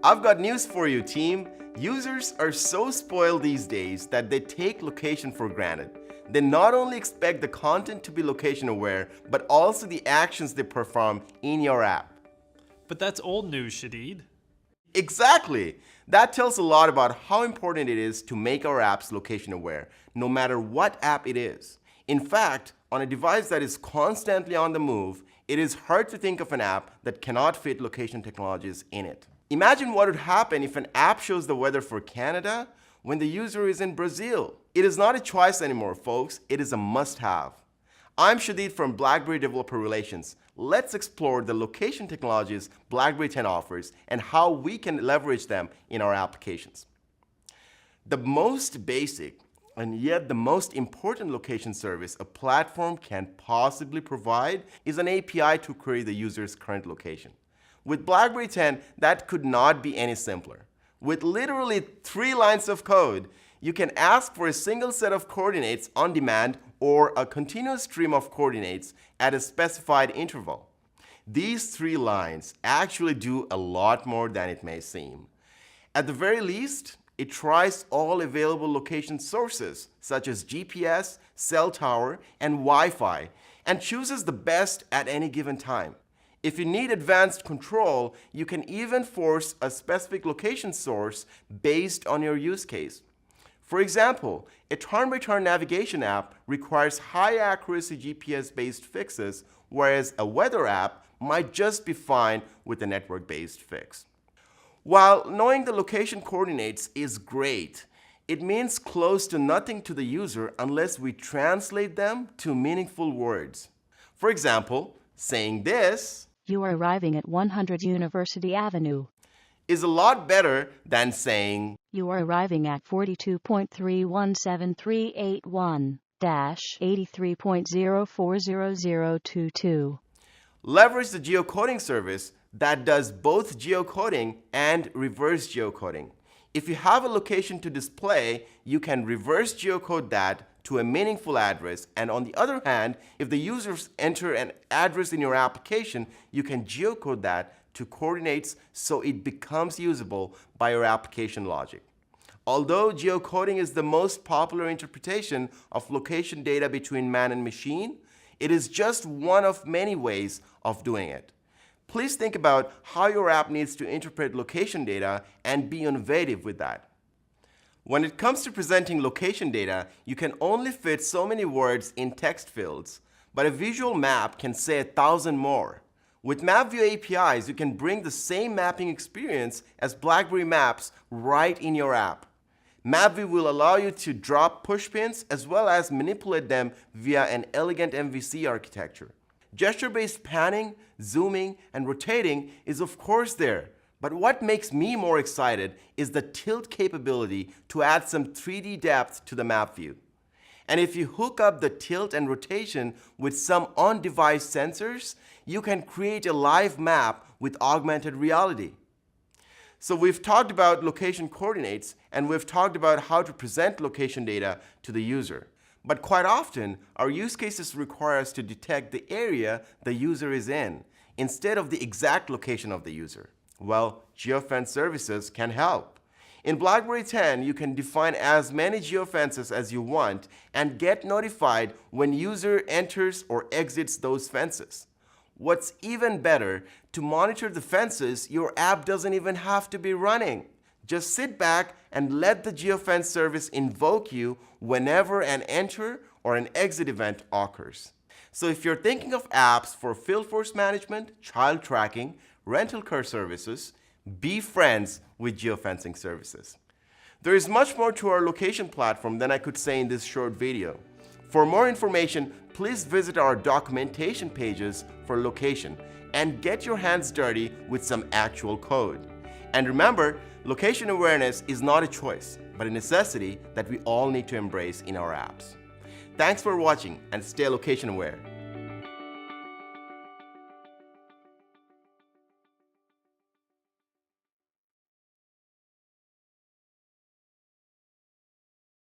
I've got news for you, team. Users are so spoiled these days that they take location for granted. They not only expect the content to be location aware, but also the actions they perform in your app. But that's old news, Shadid. Exactly! That tells a lot about how important it is to make our apps location aware, no matter what app it is. In fact, on a device that is constantly on the move, it is hard to think of an app that cannot fit location technologies in it. Imagine what would happen if an app shows the weather for Canada when the user is in Brazil. It is not a choice anymore, folks. It is a must-have. I'm Shadid from BlackBerry Developer Relations. Let's explore the location technologies BlackBerry 10 offers and how we can leverage them in our applications. The most basic and yet the most important location service a platform can possibly provide is an API to query the user's current location. With BlackBerry 10, that could not be any simpler. With literally 3 lines of code, you can ask for a single set of coordinates on demand or a continuous stream of coordinates at a specified interval. These 3 lines actually do a lot more than it may seem. At the very least, it tries all available location sources such as GPS, cell tower, and Wi-Fi and chooses the best at any given time. If you need advanced control, you can even force a specific location source based on your use case. For example, a turn-by-turn navigation app requires high-accuracy GPS-based fixes, whereas a weather app might just be fine with a network-based fix. While knowing the location coordinates is great, it means close to nothing to the user unless we translate them to meaningful words. For example, saying this, "You are arriving at 100 University Avenue," is a lot better than saying, "You are arriving at 42.31738.83.040022. Leverage the geocoding service that does both geocoding and reverse geocoding. If you have a location to display, you can reverse geocode that to a meaningful address, and on the other hand, if the users enter an address in your application, you can geocode that to coordinates so it becomes usable by your application logic. Although geocoding is the most popular interpretation of location data between man and machine, it is just one of many ways of doing it. Please think about how your app needs to interpret location data and be innovative with that. When it comes to presenting location data, you can only fit so many words in text fields, but a visual map can say 1,000 more. With MapView APIs, you can bring the same mapping experience as BlackBerry Maps right in your app. MapView will allow you to drop pushpins as well as manipulate them via an elegant MVC architecture. Gesture-based panning, zooming, and rotating is of course there, but what makes me more excited is the tilt capability to add some 3D depth to the map view. And if you hook up the tilt and rotation with some on-device sensors, you can create a live map with augmented reality. So we've talked about location coordinates, and we've talked about how to present location data to the user. But quite often, our use cases require us to detect the area the user is in, instead of the exact location of the user. Well, geofence services can help. In BlackBerry 10, you can define as many geofences as you want and get notified when user enters or exits those fences. What's even better, to monitor the fences, your app doesn't even have to be running. Just sit back and let the geofence service invoke you whenever an enter or an exit event occurs. So if you're thinking of apps for field force management, child tracking, rental car services, be friends with geofencing services. There is much more to our location platform than I could say in this short video. For more information, please visit our documentation pages for location and get your hands dirty with some actual code. And remember, location awareness is not a choice, but a necessity that we all need to embrace in our apps. Thanks for watching and stay location aware.